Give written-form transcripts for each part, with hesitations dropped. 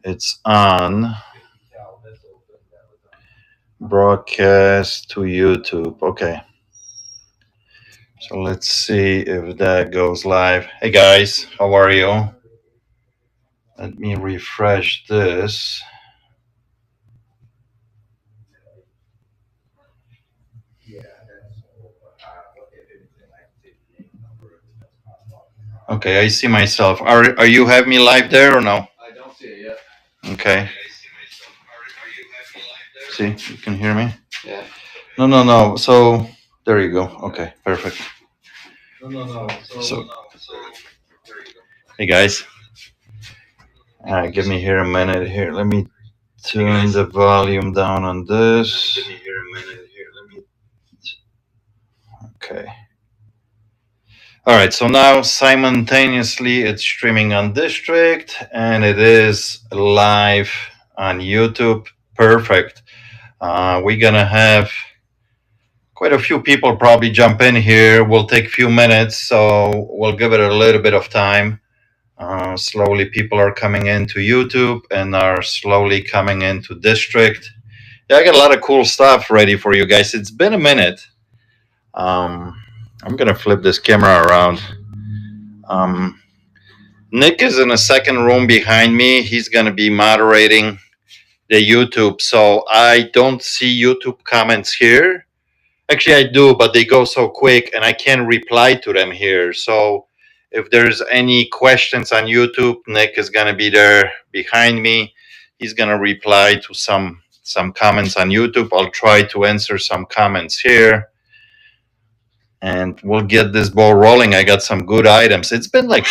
It's on. Broadcast to YouTube. Okay. So let's see if that goes live. Hey guys, how are you? Let me refresh this. Okay, I see myself. Are you have me live there or no? I don't see it yet. Okay. See, you can hear me? Yeah. No. So there you go. Okay, perfect. No. So hey guys. All right, give me here a minute here. Let me turn the volume down on this. Give me here a minute here. Okay. All right, so now simultaneously it's streaming on District and it is live on YouTube. Perfect. We're gonna have quite a few people probably jump in here. We'll take a few minutes, so we'll give it a little bit of time. Slowly people are coming into YouTube and are slowly coming into District. Yeah, I got a lot of cool stuff ready for you guys. It's been a minute. I'm gonna flip this camera around. Nick is in a second room behind me. He's gonna be moderating the YouTube, so I don't see YouTube comments here. Actually, I do, but they go so quick and I can't reply to them here. So if there's any questions on YouTube, Nick is gonna be there behind me. He's gonna reply to some comments on YouTube. I'll try to answer some comments here. And we'll get this ball rolling. I got some good items. It's been like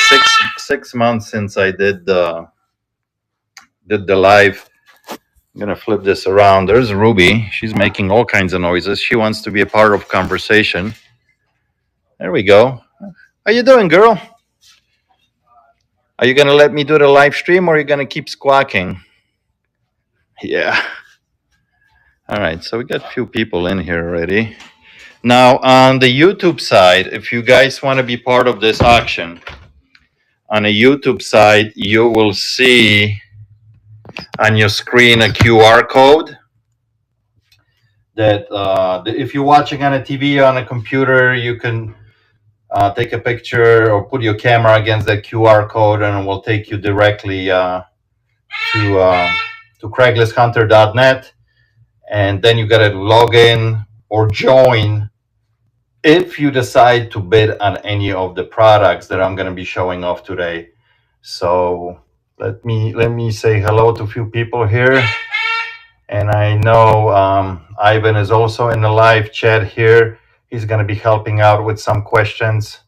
six months since I did the live. I'm gonna flip this around. There's Ruby. She's making all kinds of noises. She wants to be a part of conversation. There we go. How you doing, girl? Are you gonna let me do the live stream, or are you gonna keep squawking? Yeah. All right. So we got a few people in here already. Now, on the YouTube side, if you guys want to be part of this auction, on the YouTube side, you will see on your screen a QR code that if you're watching on a TV, on a computer, you can take a picture or put your camera against that QR code and it will take you directly to CraigslistHunter.net. And then you got to log in or join if you decide to bid on any of the products that I'm going to be showing off today. So let me say hello to a few people here. And I know Ivan is also in the live chat here. He's going to be helping out with some questions.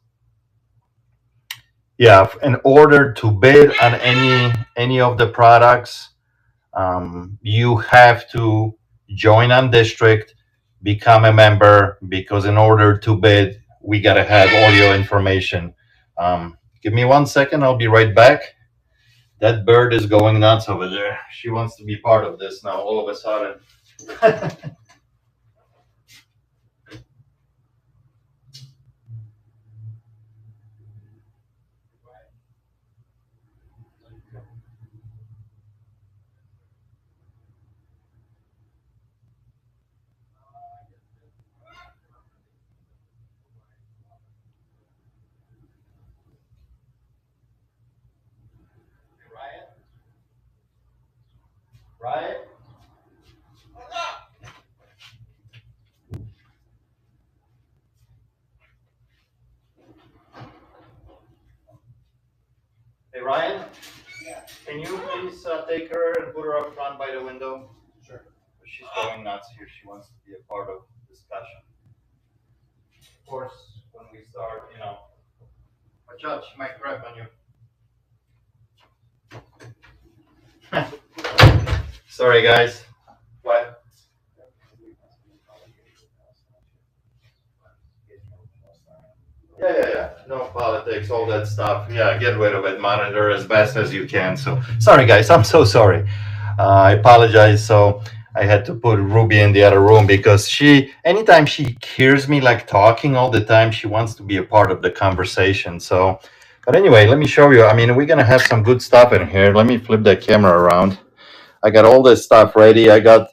Yeah, in order to bid on any of the products, you have to join on District, become a member, because in order to bid, we got to have all your information. Give me 1 second. I'll be right back. That bird is going nuts over there. She wants to be part of this now all of a sudden. Right? Hey, Ryan? Yeah. Can you please take her and put her up front by the window? Sure. She's going nuts here. She wants to be a part of the discussion. Of course, when we start, watch out, she might grab on you. Sorry, guys. What? Yeah. No politics, all that stuff. Yeah, get rid of it. Monitor as best as you can. So, sorry, guys. I'm so sorry. I apologize. So, I had to put Ruby in the other room because anytime she hears me like talking all the time, she wants to be a part of the conversation. So, But anyway, let me show you. I mean, we're going to have some good stuff in here. Let me flip that camera around. I got all this stuff ready. I got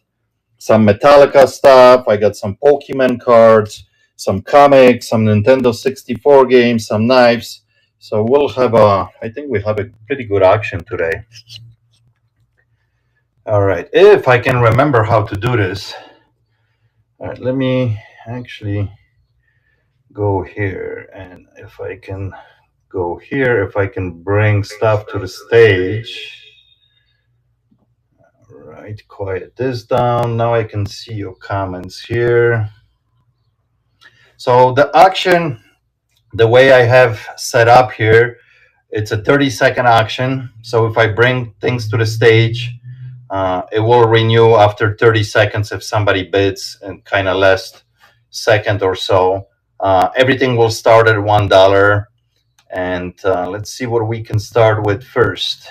some Metallica stuff. I got some Pokemon cards, some comics, some Nintendo 64 games, some knives. So we'll have I think we have a pretty good auction today. All right, if I can remember how to do this. All right, let me actually go here, and if I can go here, if I can bring stuff to the stage. All right, quiet this down. Now I can see your comments here. So the auction, the way I have set up here, it's a 30-second auction. So if I bring things to the stage, it will renew after 30 seconds if somebody bids in kind of last second or so. Everything will start at $1. And let's see what we can start with first.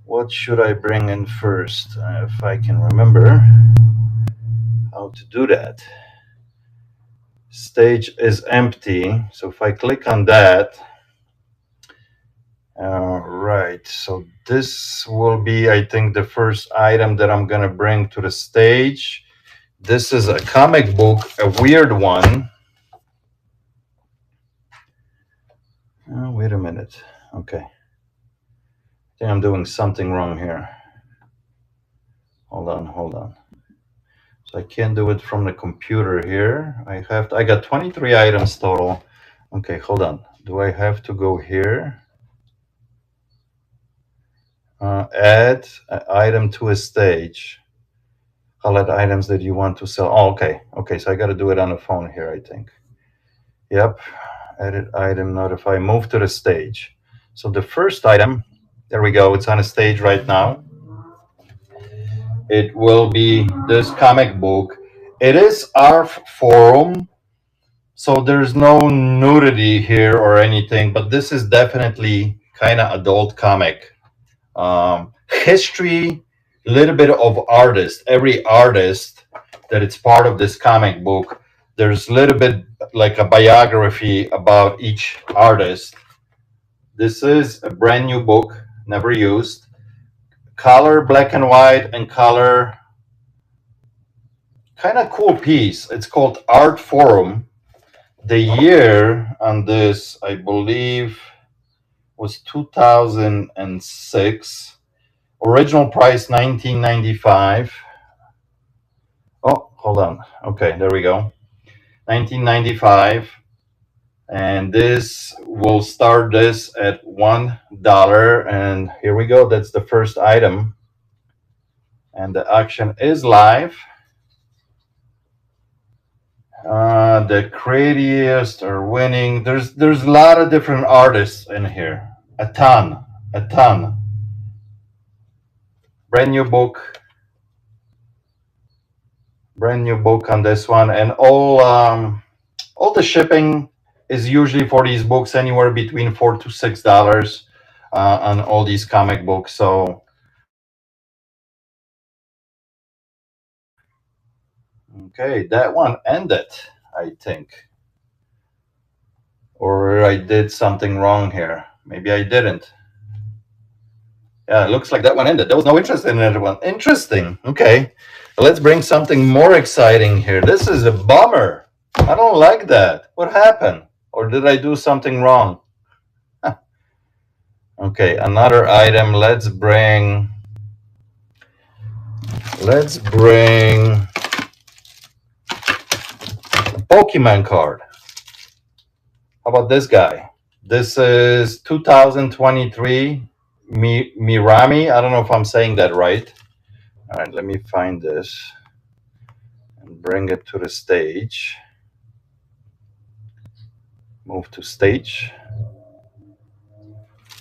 What should I bring in first? If I can remember how to do that. Stage is empty. So if I click on that, all right, so this will be, I think, the first item that I'm gonna bring to the stage. This is a comic book, a weird one. Oh, wait a minute. Okay. I think I'm doing something wrong here. Hold on. So I can't do it from the computer here. I got 23 items total. Okay, hold on. Do I have to go here? Add an item to a stage. Highlight items that you want to sell. Oh, okay, so I got to do it on the phone here, I think. Yep, edit item, notify, move to the stage. So the first item, there we go, it's on a stage right now. It will be this comic book. It is our forum, so there's no nudity here or anything, but this is definitely kind of adult comic. History, a little bit of artist. Every artist that it's part of this comic book, there's a little bit like a biography about each artist. This is a brand new book, never used. Color, black and white, and color. Kind of cool piece. It's called Art Forum. The year on this, I believe, was 2006. Original price $19.95. Oh, hold on. Okay, there we go. $19.95. And this will start this at $1. And here we go. That's the first item. And the auction is live. The craziest are winning. There's a lot of different artists in here. A ton. Brand new book on this one, and all the shipping is usually for these books anywhere between $4 to $6 on all these comic books. So okay, that one ended, I think, or I did something wrong here. Maybe I didn't. Yeah, it looks like that one ended. There was no interest in that one. Interesting. Okay, let's bring something more exciting here. This is a bummer. I don't like that. What happened? Or did I do something wrong? Okay, another item. Let's bring a Pokemon card. How about this guy? This is 2023 Mirami. I don't know if I'm saying that right. All right, let me find this and bring it to the stage. Move to stage.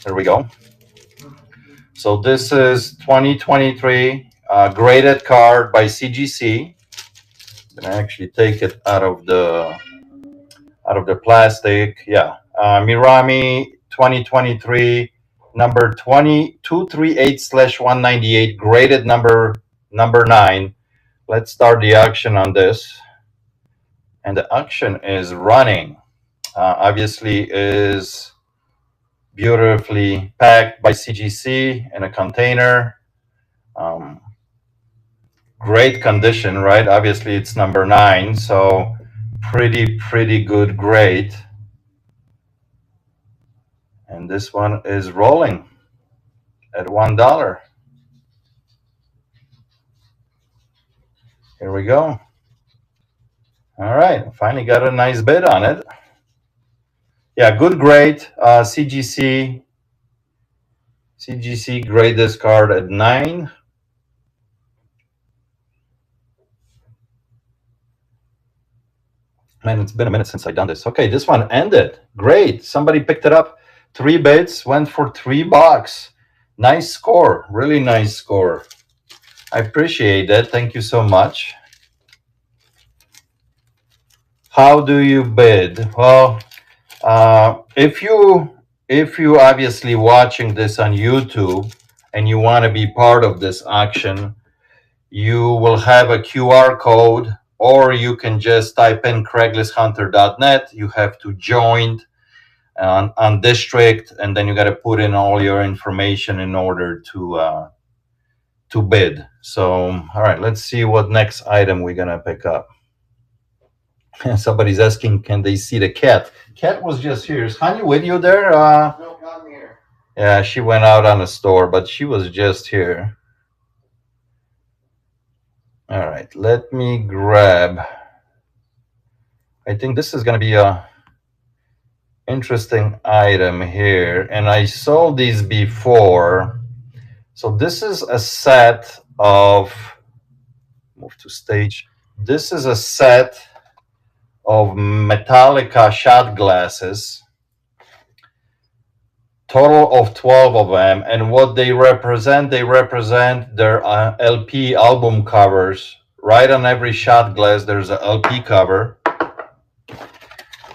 There we go. So this is 2023 graded card by CGC. I'm gonna actually take it out of the plastic. Yeah, Mirami 2023 number 2238/198 graded number 9. Let's start the auction on this, and the auction is running. Obviously is Beautifully packed by CGC in a container. Great condition, right? Obviously it's number 9, so pretty good grade. And this one is rolling at $1. Here we go. All right, finally got a nice bid on it. Yeah, good grade. CGC grade this card at 9. Man, it's been a minute since I've done this. Okay, this one ended. Great. Somebody picked it up. 3 bids, went for $3. Nice score. Really nice score. I appreciate that. Thank you so much. How do you bid? Well, if you obviously watching this on YouTube and you want to be part of this auction, you will have a QR code, or you can just type in CraigslistHunter.net. You have to join on district, and then you got to put in all your information in order to bid. So, all right, let's see what next item we're gonna pick up. Somebody's asking, can they see the cat? Cat was just here. Is Honey with you there? No, not here. Yeah, she went out on the store, but she was just here. All right, let me grab. I think this is going to be a interesting item here, and I sold these before. So this is a set of, move to stage. This is a set of Metallica shot glasses. Total of 12 of them, and what they represent their LP album covers. Right on every shot glass there's an LP cover,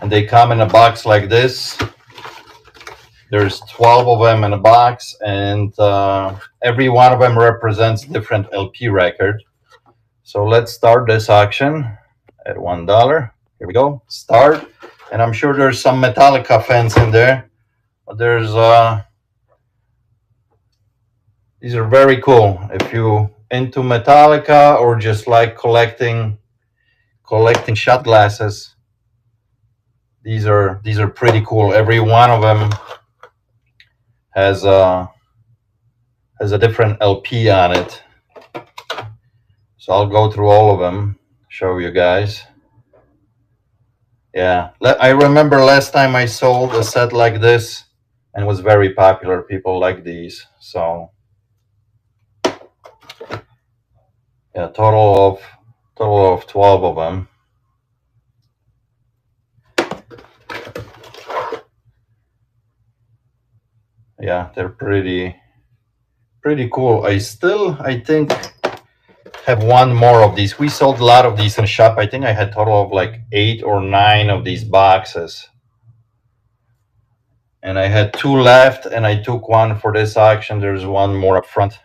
and they come in a box like this. There's 12 of them in a box, and every one of them represents different LP record. So let's start this auction at $1. Here we go, start. And I'm sure there's some Metallica fans in there. There's these are very cool. If you into Metallica or just like collecting shot glasses, these are pretty cool. Every one of them has a different LP on it. So I'll go through all of them, show you guys. Yeah, I remember last time I sold a set like this, and it was very popular. People like these. So yeah, total of 12 of them. Yeah, they're pretty cool. I think have one more of these. We sold a lot of these in the shop. I think I had total of like 8 or 9 of these boxes. And I had 2 left, and I took one for this auction. There's one more up front.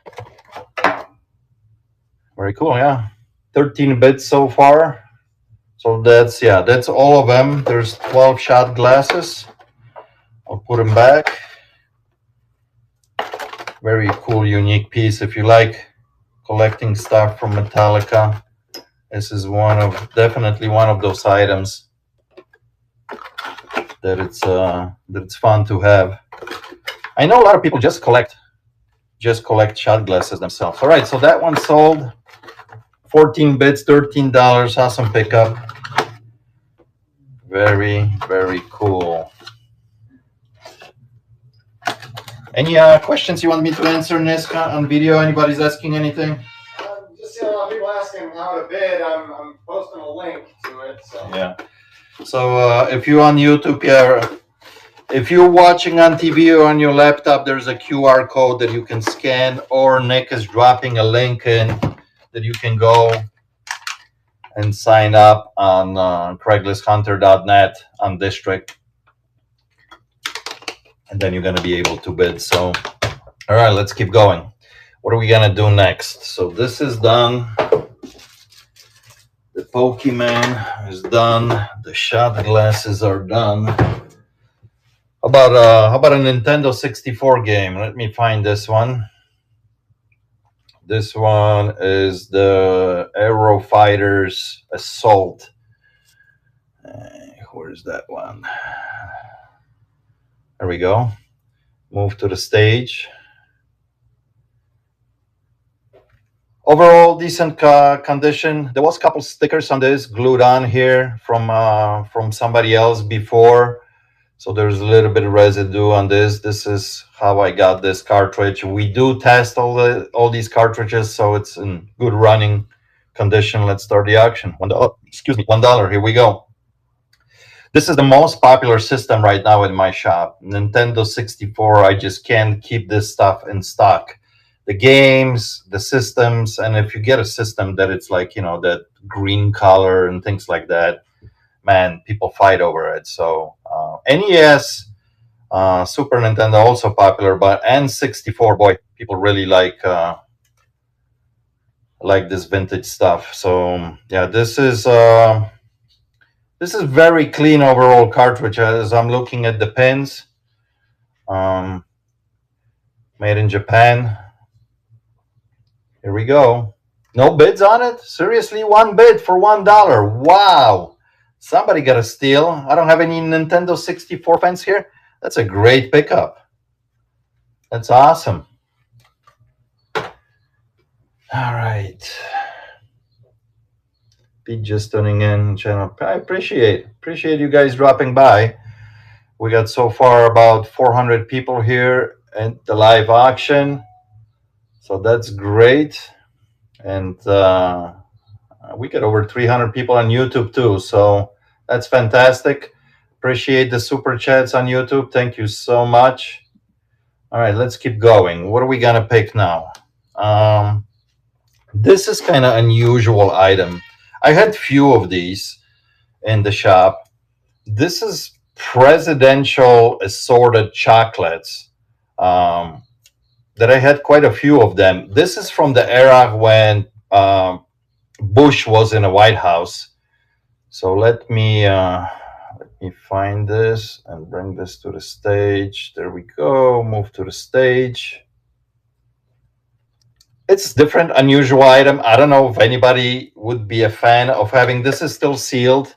Very cool, yeah. 13 bids so far. So that's all of them. There's 12 shot glasses. I'll put them back. Very cool, unique piece. If you like collecting stuff from Metallica, this is definitely one of those items that it's fun to have. I know a lot of people just collect shot glasses themselves. All right, so that one sold. 14 bids, $13. Awesome pickup. Very cool. Any questions you want me to answer, Niska, on video? Anybody's asking anything? Just people asking how to bid. I'm posting a link to it. So. Yeah. So if you're on YouTube, if you're watching on TV or on your laptop, there's a QR code that you can scan, or Nick is dropping a link in that you can go and sign up on CraigslistHunter.net on district. And then you're going to be able to bid. So, all right, let's keep going. What are we going to do next? So this is done. The Pokemon is done. The shot glasses are done. How How about a Nintendo 64 game? Let me find this one. This one is the Aero Fighters Assault. Where's that one? There we go. Move to the stage. Overall, decent condition. There was a couple stickers on this glued on here from somebody else before. So there's a little bit of residue on this. This is how I got this cartridge. We do test all these cartridges, so it's in good running condition. Let's start the auction. $1. Here we go. This is the most popular system right now in my shop. Nintendo 64. I just can't keep this stuff in stock. The games, the systems, and if you get a system that it's like, you know, that green color and things like that, man, people fight over it. So NES, Super Nintendo also popular, but N64, boy, people really like this vintage stuff. So yeah, this is very clean overall cartridge. As I'm looking at the pins, made in Japan. Here we go. No bids on it? Seriously, one bid for $1. Wow. Somebody got a steal. I don't have any Nintendo 64 fans here. That's a great pickup. That's awesome. All right. Pete just tuning in channel. I appreciate you guys dropping by. We got so far about 400 people here at the live auction. So that's great. And we got over 300 people on YouTube too. So that's fantastic. Appreciate the super chats on YouTube. Thank you so much. All right, let's keep going. What are we going to pick now? This is kind of unusual item. I had few of these in the shop. This is presidential assorted chocolates. That I had quite a few of them. This is from the era when Bush was in the White House. So let me find this and bring this to the stage. There we go. Move to the stage. It's different, unusual item. I don't know if anybody would be a fan of having this. Is still sealed.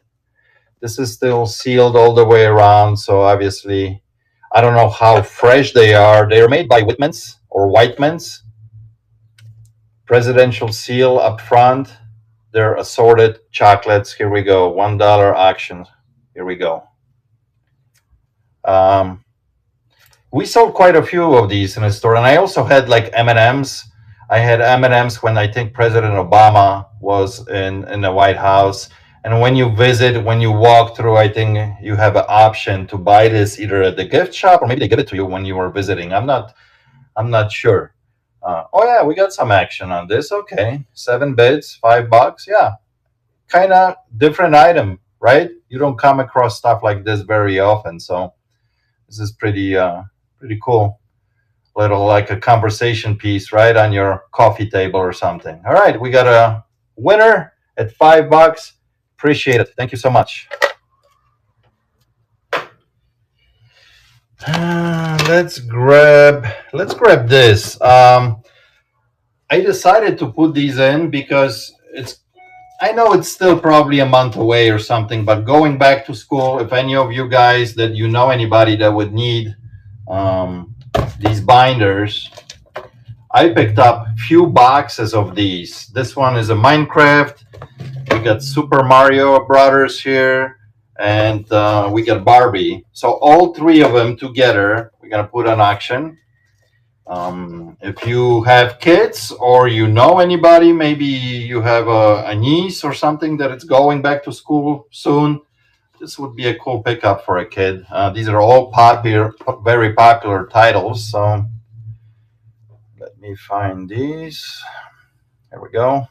This is still sealed all the way around. So obviously, I don't know how fresh they are. They are made by Whitman's or Whiteman's. Presidential seal up front. They're assorted chocolates. Here we go. $1 auction. Here we go. We sold quite a few of these in the store, and I also had like M&Ms. I had M&Ms when I think President Obama was in the White House. And when you visit, when you walk through, I think you have an option to buy this either at the gift shop or maybe they give it to you when you were visiting. I'm not sure. Oh yeah, we got some action on this. Okay, 7 bids, $5. Yeah, kind of different item, right? You don't come across stuff like this very often, so this is pretty cool. Little like a conversation piece, right, on your coffee table or something. All right, we got a winner at $5. Appreciate it. Thank you so much. Let's grab this. I decided to put these in because I know it's still probably a month away or something, but going back to school, if any of you guys that you know anybody that would need these binders, I picked up a few boxes of these. This one is a Minecraft. We got Super Mario Brothers here, and we got Barbie. So all 3 of them together, we're gonna put on auction. If you have kids or you know anybody, maybe you have a niece or something that is going back to school soon, this would be a cool pickup for a kid. These are all very popular titles. So let me find these. There we go.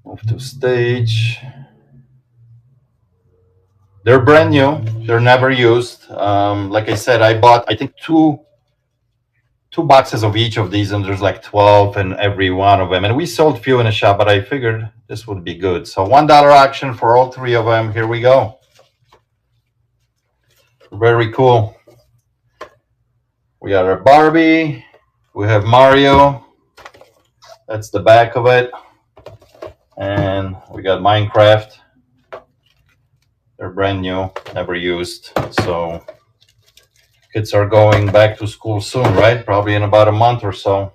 Move to stage. They're brand new. They're never used. Like I said, I bought, I think, two boxes of each of these, and there's like 12 in every one of them. And we sold few in the shop, but I figured this would be good. So $1 auction for all 3 of them. Here we go. Very cool. We got our Barbie. We have Mario. That's the back of it. And we got Minecraft. They're brand new, never used. So kids are going back to school soon, right? Probably in about a month or so.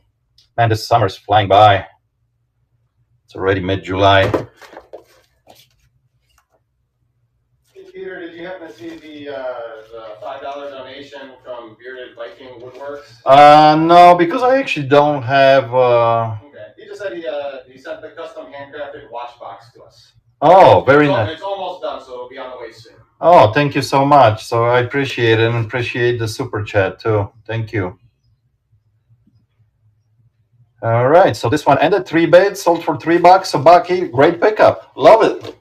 Man, this summer's flying by. It's already mid-July. Hey, Peter, did you happen to see the $5 donation from Bearded Viking Woodworks? No, because I actually don't have. Okay. He just said he sent the custom handcrafted watch box to us. Oh, very nice. It's almost done, so it'll be on the way soon. Oh, thank you so much. So I appreciate it and appreciate the super chat too. Thank you. All right, so this one ended 3 bids, sold for $3. So Bucky, great pickup. Love it.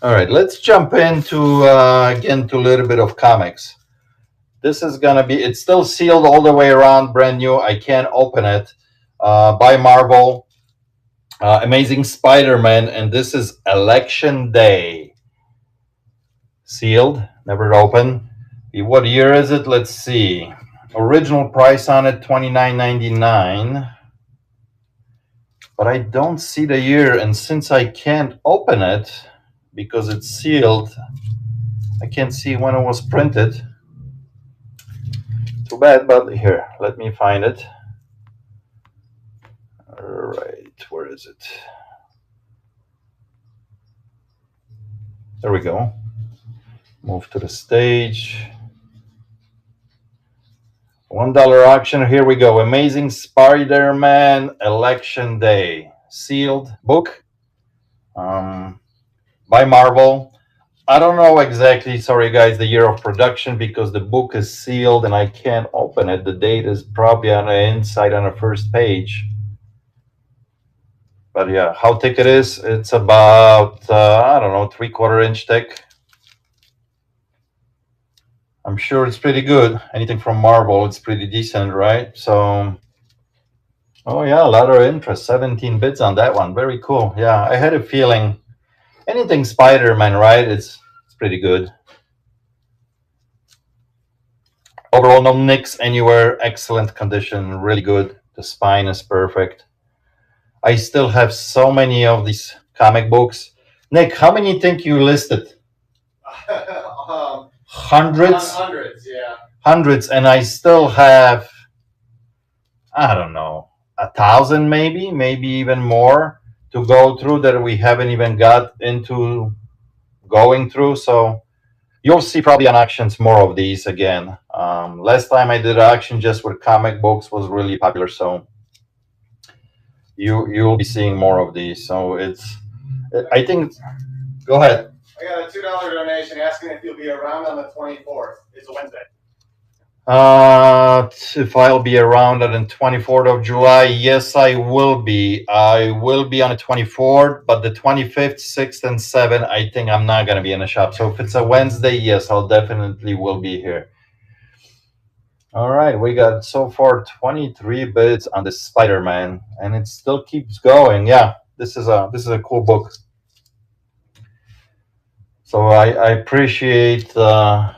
All right, let's jump into again to a little bit of comics. This is gonna be, it's still sealed all the way around, brand new. I can't open it. By Marvel, Amazing Spider-Man, and this is Election Day. Sealed, never open. What year is it? Let's see. Original price on it, $29.99. But I don't see the year, and since I can't open it because it's sealed, I can't see when it was printed. Too bad, but here, let me find it. All right, where is it? There we go. Move to the stage. $1 auction. Here we go. Amazing Spider-Man Election Day. Sealed book by Marvel. I don't know exactly, sorry guys, the year of production because the book is sealed and I can't open it. The date is probably on the inside on the first page. But yeah, how thick it is? It's about, I don't know, 3/4 inch thick. I'm sure it's pretty good. Anything from Marvel, it's pretty decent, right? So, oh yeah, a lot of interest. 17 bids on that one. Very cool. Yeah, I had a feeling anything Spider-Man, right? It's pretty good. Overall, no nicks anywhere. Excellent condition. Really good. The spine is perfect. I still have so many of these comic books. Nick, how many think you listed? Hundreds? Hundreds, yeah. Hundreds, and I still have, I don't know, 1,000 maybe even more to go through that we haven't even got into going through. So you'll see probably on auctions more of these again. Last time I did an auction just with comic books was really popular, so you'll be seeing more of these. So it's, I think, go ahead. I got a $2 donation asking if you'll be around on the 24th. It's a Wednesday. If I'll be around on the 24th of July, yes, I will be. I will be on the 24th, but the 25th, 6th, and 7th, I think I'm not going to be in the shop. So if it's a Wednesday, yes, I'll definitely will be here. All right, we got so far 23 bids on the Spider-Man, and it still keeps going. Yeah, this is a cool book. So I appreciate the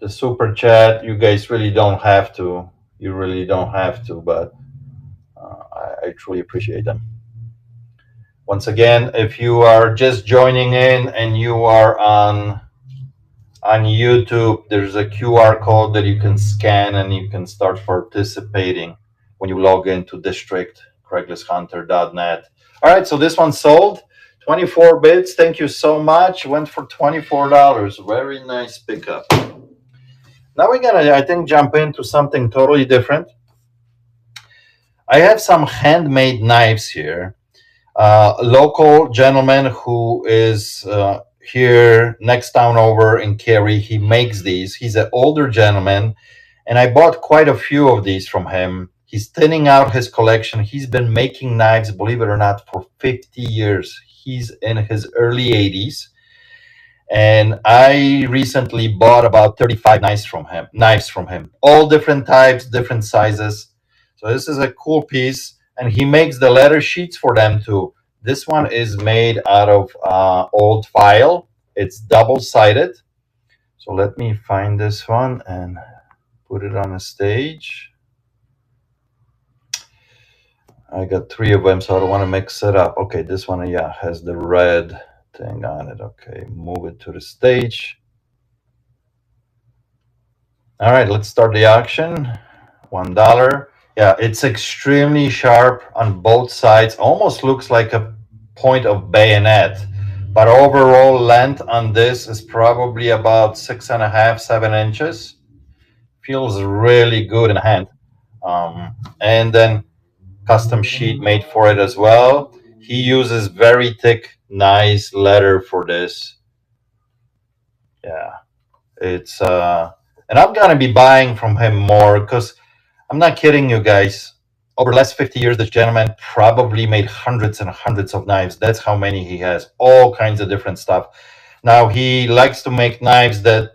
super chat. You guys really don't have to. You really don't have to, but I truly appreciate them. Once again, if you are just joining in and you are on YouTube, there's a QR code that you can scan and you can start participating when you log into district.craiglisthunter.net. All right, so this one sold. 24 bids. Thank you so much. Went for $24. Very nice pickup. Now we're gonna, I think, jump into something totally different. I have some handmade knives here. A local gentleman who is here next town over in Cary, he makes these. He's an older gentleman, and I bought quite a few of these from him. He's thinning out his collection. He's been making knives, believe it or not, for 50 years. He's in his early 80s. And I recently bought about 35 knives from him, all different types, different sizes. So this is a cool piece, and he makes the letter sheets for them too. This one is made out of old file. It's double-sided. So let me find this one and put it on a stage. I got 3 of them, so I don't want to mix it up. Okay, this one, yeah, has the red thing on it. Okay, move it to the stage. All right, let's start the auction. $1. Yeah, it's extremely sharp on both sides. Almost looks like a point of bayonet. But overall length on this is probably about 6.5, 7 inches. Feels really good in the hand. And then custom sheet made for it as well. He uses very thick, nice leather for this. Yeah, it's and I'm gonna be buying from him more because I'm not kidding you guys. Over the last 50 years, this gentleman probably made hundreds and hundreds of knives. That's how many he has, all kinds of different stuff. Now, he likes to make knives that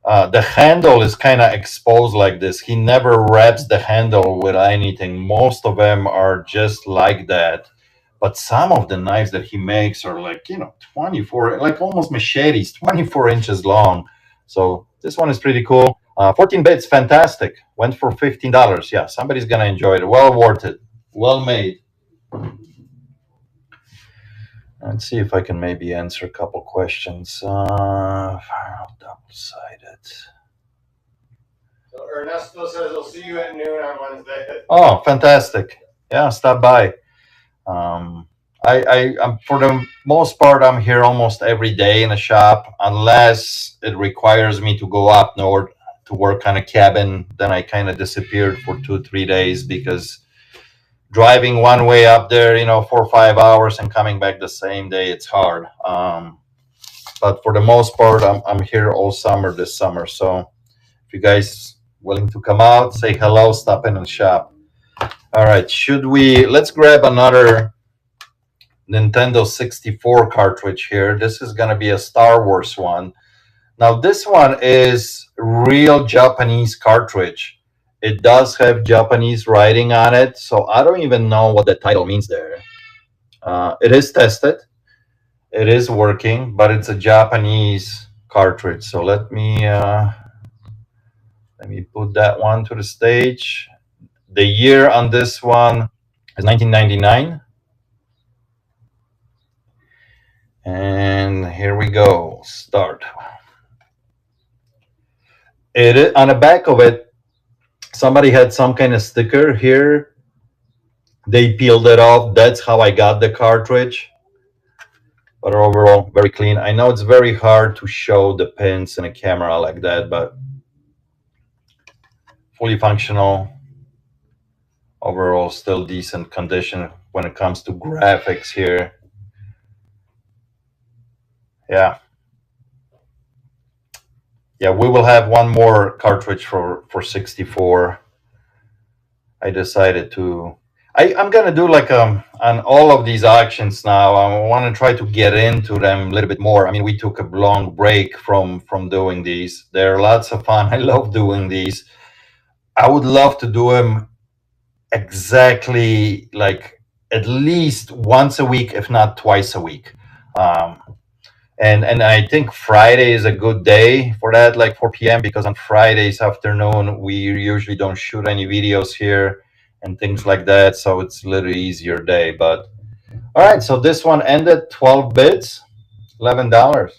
the handle is kind of exposed like this. He never wraps the handle with anything. Most of them are just like that. But some of the knives that he makes are like, 24, like almost machetes, 24 inches long. So this one is pretty cool. 14 bits, fantastic. Went for $15. Yeah, somebody's going to enjoy it. Well worth it. Well made. Let's see if I can maybe answer a couple questions. Double-sided. So Ernesto says he'll see you at noon on Wednesday. Oh, fantastic. Yeah, stop by. I'm for the most part, I'm here almost every day in the shop, unless it requires me to go up north to work on a cabin. Then I kind of disappeared for 2-3 days because driving one way up there, 4 or 5 hours and coming back the same day, it's hard. But for the most part, I'm here all summer this summer. So if you guys willing to come out, say hello, stop in and shop. All right, let's grab another Nintendo 64 cartridge here. This is going to be a Star Wars one. Now, this one is real Japanese cartridge. It does have Japanese writing on it, so I don't even know what the title means there. It is tested. It is working, but it's a Japanese cartridge. So let me put that one to the stage. The year on this one is 1999. And here we go. Start. On the back of it, somebody had some kind of sticker here. They peeled it off. That's how I got the cartridge. But overall, very clean. I know it's very hard to show the pins in a camera like that, but fully functional. Overall, still decent condition when it comes to graphics here. Yeah, we will have one more cartridge for 64. I decided to. I'm gonna do like on all of these auctions now. I want to try to get into them a little bit more. I mean, we took a long break from doing these. They're lots of fun. I love doing these. I would love to do them exactly like at least once a week, if not twice a week. And I think Friday is a good day for that, like 4 p.m., because on Fridays afternoon, we usually don't shoot any videos here and things like that. So it's a little easier day. But all right, so this one ended 12 bits, $11.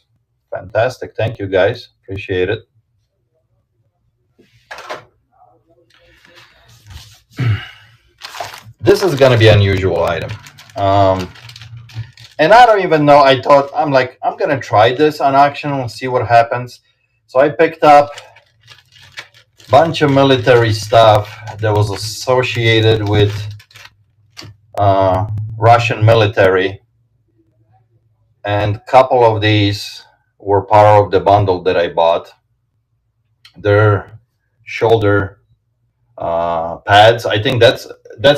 Fantastic. Thank you, guys. Appreciate it. This is going to be an unusual item. And I don't even know. I thought, I'm going to try this on auction and see what happens. So I picked up a bunch of military stuff that was associated with Russian military. And a couple of these were part of the bundle that I bought. They're shoulder pads. I think that's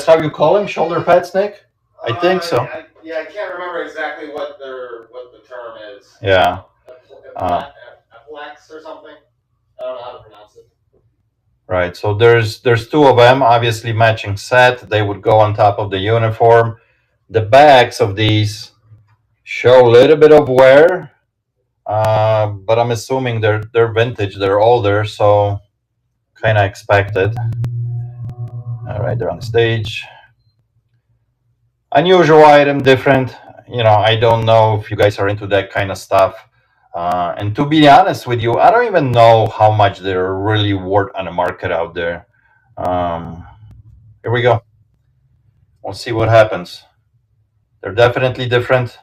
how you call them, shoulder pads, Nick? I think so. I can't remember exactly what the term is. Yeah. Flex or something. I don't know how to pronounce it. Right. So there's 2 of them, obviously matching set. They would go on top of the uniform. The backs of these show a little bit of wear. but I'm assuming they're vintage, they're older, so kind of expected. All right, they're on the stage. Unusual item, different. You know, I don't know if you guys are into that kind of stuff. And to be honest with you, I don't even know how much they're really worth on the market out there. Here we go. We'll see what happens. They're definitely different.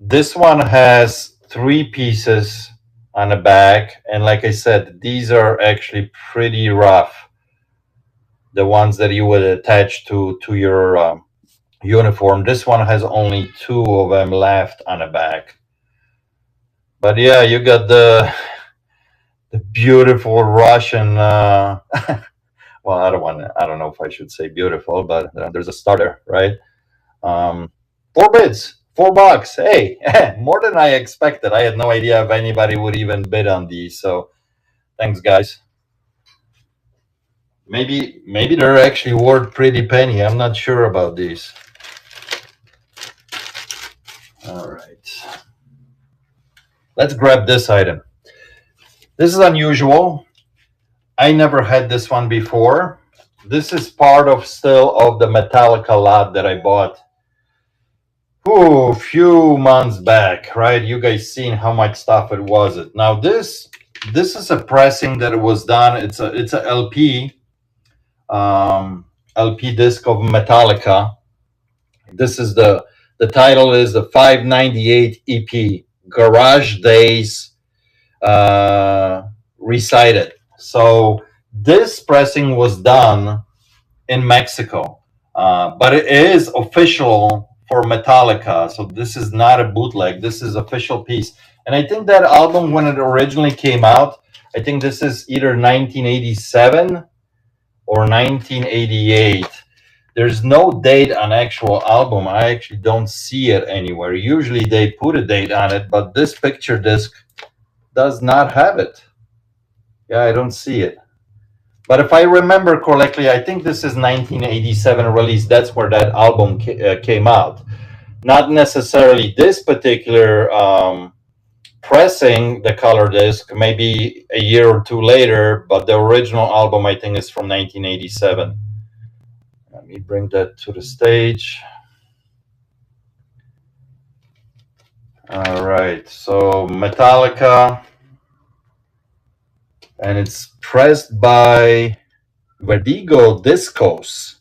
This one has 3 pieces on the back, and like I said, these are actually pretty rough. The ones that you would attach to your uniform. This one has only 2 of them left on the back. But yeah, you got the beautiful Russian. Well, I don't know if I should say beautiful, but there's a starter, right? 4 bids, $4. Hey, more than I expected. I had no idea if anybody would even bid on these. So, thanks, guys. Maybe they're actually worth pretty penny. I'm not sure about these. All right. Let's grab this item. This is unusual. I never had this one before. This is part of still of the Metallica lot that I bought a few months back, right? You guys seen how much stuff it was. Now this is a pressing that it was done. It's a LP LP disc of Metallica. This is the title is the 598 EP Garage Days Recited. So this pressing was done in Mexico, but it is official for Metallica. So this is not a bootleg. This is official piece. And I think that album, when it originally came out, I think this is either 1987 or 1988. There's no date on actual album. I actually don't see it anywhere. Usually they put a date on it, but this picture disc does not have it. Yeah, I don't see it. But if I remember correctly, I think this is 1987 release. That's where that album came out. Not necessarily this particular pressing, the color disc, maybe a year or 2 later, but the original album, I think, is from 1987. Let me bring that to the stage. All right, so Metallica, and it's pressed by Vertigo Discos.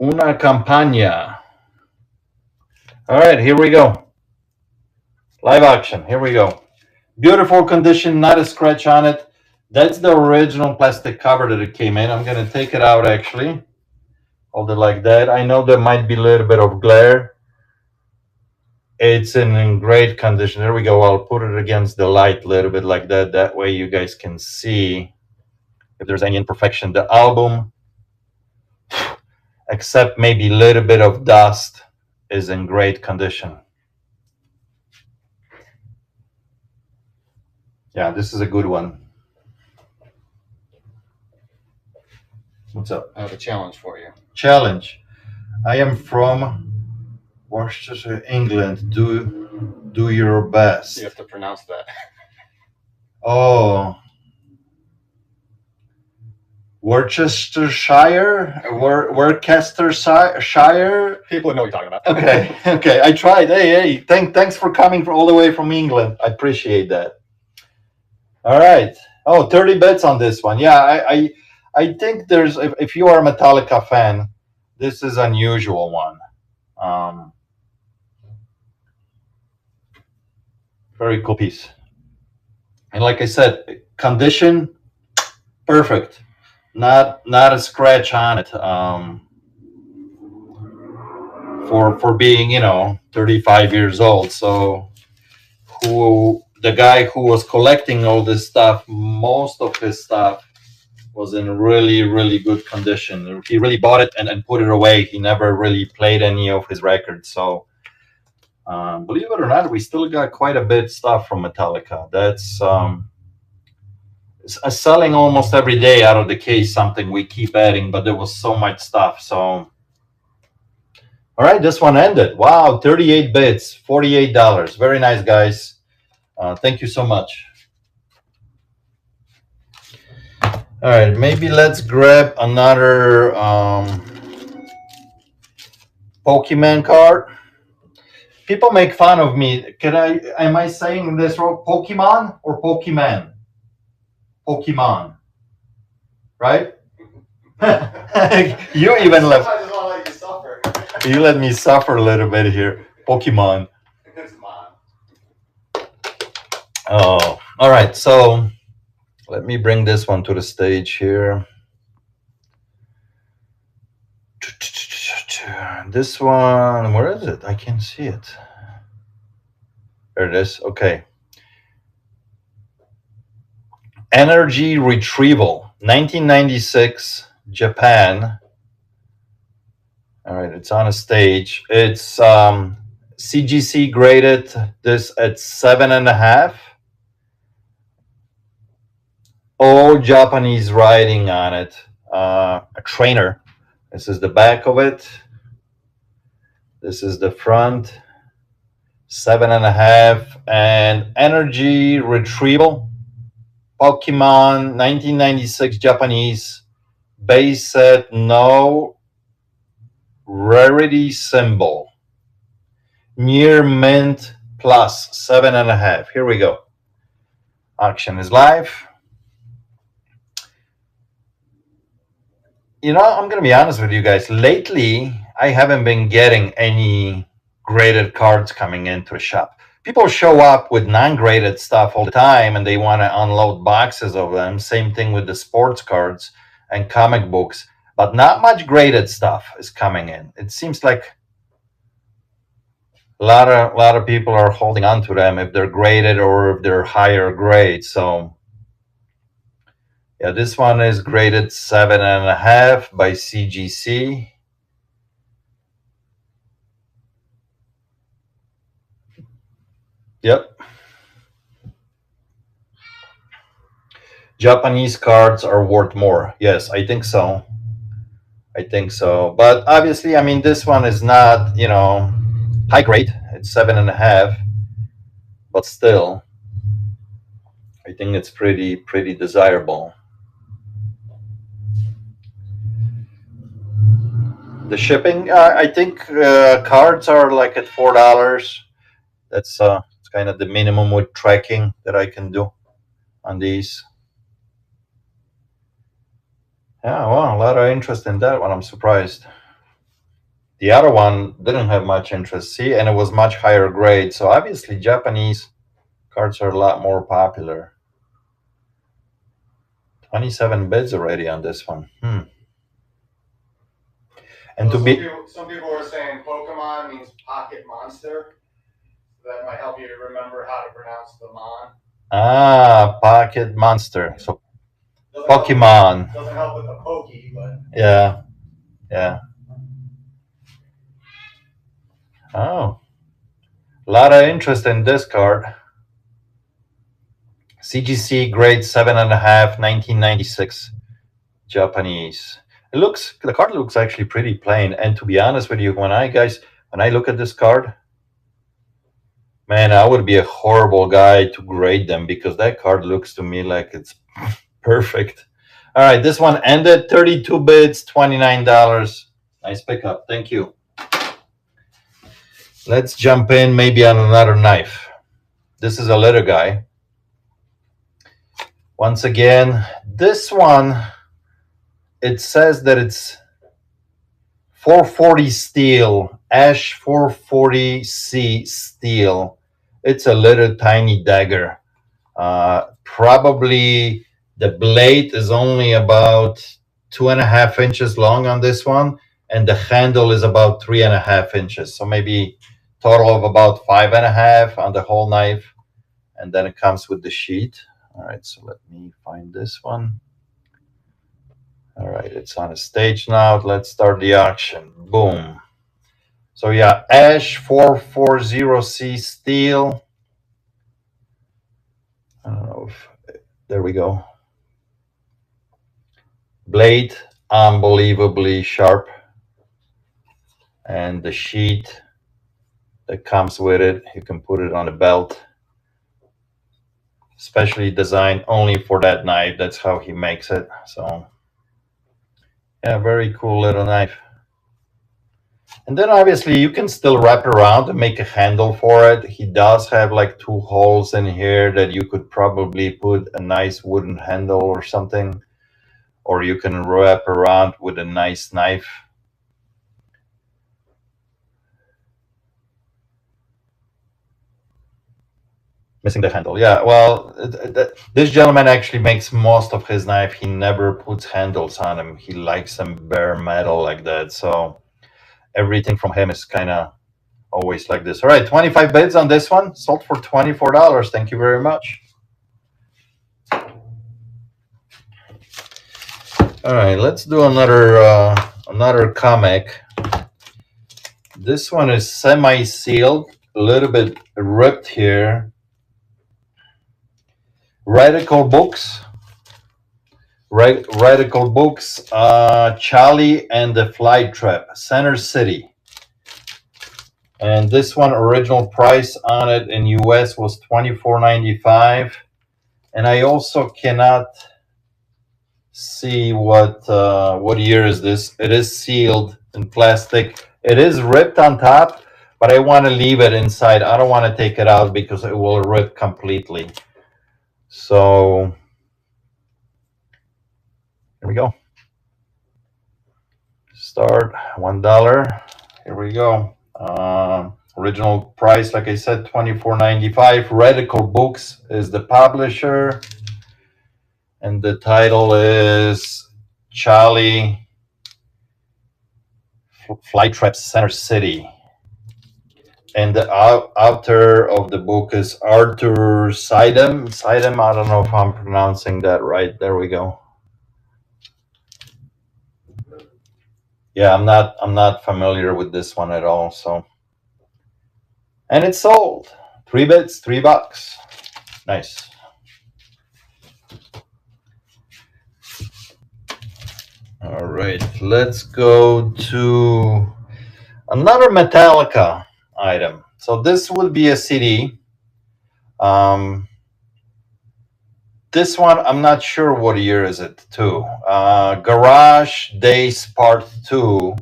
Una Campagna. All right, here we go. Live action, here we go. Beautiful condition, not a scratch on it. That's the original plastic cover that it came in. I'm gonna take it out actually. Hold it like that. I know there might be a little bit of glare. It's in great condition. There we go. I'll put it against the light a little bit like that. That way you guys can see if there's any imperfection. The album, except maybe a little bit of dust, is in great condition. Yeah, this is a good one. What's up? I have a challenge for you. Challenge. I am from Worcestershire, England. Do your best. You have to pronounce that. Oh. Worcestershire? Worcestershire? People know what you're talking about. Okay. I tried. Hey, thanks for coming all the way from England. I appreciate that. All right. Oh, 30 bits on this one. Yeah, I think there's, if you are a Metallica fan, this is an unusual one. Very cool piece. And like I said, condition, perfect. Not a scratch on it. For being, 35 years old. So the guy who was collecting all this stuff, most of his stuff was in really, really good condition. He really bought it and put it away. He never really played any of his records. So believe it or not, we still got quite a bit of stuff from Metallica. That's selling almost every day out of the case, something we keep adding, but there was so much stuff. So All right, this one ended. Wow, 38 bits, $48. Very nice, guys. Thank you so much. All right, maybe let's grab another Pokemon card. People make fun of me. Am I saying this wrong? Pokemon or Pokemon? Pokemon, right? You even I just want to let you suffer. You let me suffer a little bit here. Pokemon. It's mine. Oh, all right. So let me bring this one to the stage here. This one, where is it? I can't see it. There it is. Okay. Energy Retrieval, 1996, Japan. All right, it's on a stage. It's CGC graded this at 7.5. All Japanese writing on it. A trainer. This is the back of it. This is the front. 7.5. And Energy Retrieval. Pokemon 1996 Japanese. Base set, no rarity symbol. Near mint plus 7.5. Here we go. Auction is live. You know, I'm going to be honest with you guys. Lately, I haven't been getting any graded cards coming into the shop. People show up with non-graded stuff all the time and they want to unload boxes of them. Same thing with the sports cards and comic books, but not much graded stuff is coming in. It seems like a lot of people are holding on to them if they're graded or if they're higher grade. So yeah, this one is graded 7.5 by CGC. Yep. Japanese cards are worth more. Yes, I think so. I think so. But obviously, I mean, this one is not, you know, high grade. It's 7.5. But still, I think it's pretty desirable. The shipping, I think cards are like at $4. That's it's kind of the minimum with tracking that I can do on these. Yeah, well, a lot of interest in that one. I'm surprised. The other one didn't have much interest, see, and it was much higher grade. So obviously, Japanese cards are a lot more popular. 27 bids already on this one. And well, to be some people were saying Pokemon means pocket monster. That might help you remember how to pronounce the mon. Pocket monster. So doesn't Pokemon. Doesn't help with the pokey, but yeah. Oh, a lot of interest in this card. CGC grade 7.5, 1996, Japanese. The card looks actually pretty plain. And to be honest with you, when I look at this card, man, I would be a horrible guy to grade them because that card looks to me like it's perfect. All right, this one ended 32 bits, $29. Nice pickup. Thank you. Let's jump in maybe on another knife. This is a little guy. Once again, this one, it says that it's 440 steel, Ash 440C steel. It's a little tiny dagger. Probably the blade is only about 2.5 inches long on this one, and the handle is about 3.5 inches. So maybe total of about 5.5 on the whole knife. And then it comes with the sheet. All right, so let me find this one. All right, it's on a stage now. Let's start the auction. Boom. So yeah, Ash 440C steel. I don't know if, there we go. Blade, unbelievably sharp. and the sheet that comes with it. You can put it on a belt, especially designed only for that knife. That's how he makes it. So yeah, very cool little knife. And then obviously you can still wrap around and make a handle for it. He does have like 2 holes in here that you could probably put a nice wooden handle or something, or you can wrap around with a nice knife. Missing the handle. Yeah, well, this gentleman actually makes most of his knife. He never puts handles on them. He likes them bare metal like that. So everything from him is kind of always like this. All right, 25 bids on this one. Sold for $24. Thank you very much. All right, let's do another comic. This one is semi-sealed, a little bit ripped here. Radical Books. Radical Books, Cholly and the Flytrap, Center City. And this one, original price on it in US was $24.95. And I also cannot see what year is this. It is sealed in plastic. It is ripped on top, but I want to leave it inside. I don't want to take it out because it will rip completely. So here we go. Start $1. Here we go. Original price, like I said, $24.95. Radical Books is the publisher, and the title is Cholly Flytrap, Center City. And the author of the book is Arthur Seidem. Seidem, I don't know if I'm pronouncing that right. There we go. Yeah, I'm not familiar with this one at all. So, and it's sold. 3 bits, $3. Nice. All right, let's go to another Metallica item. So this would be a CD. This one, I'm not sure what year is it too. Garage Days Part 2.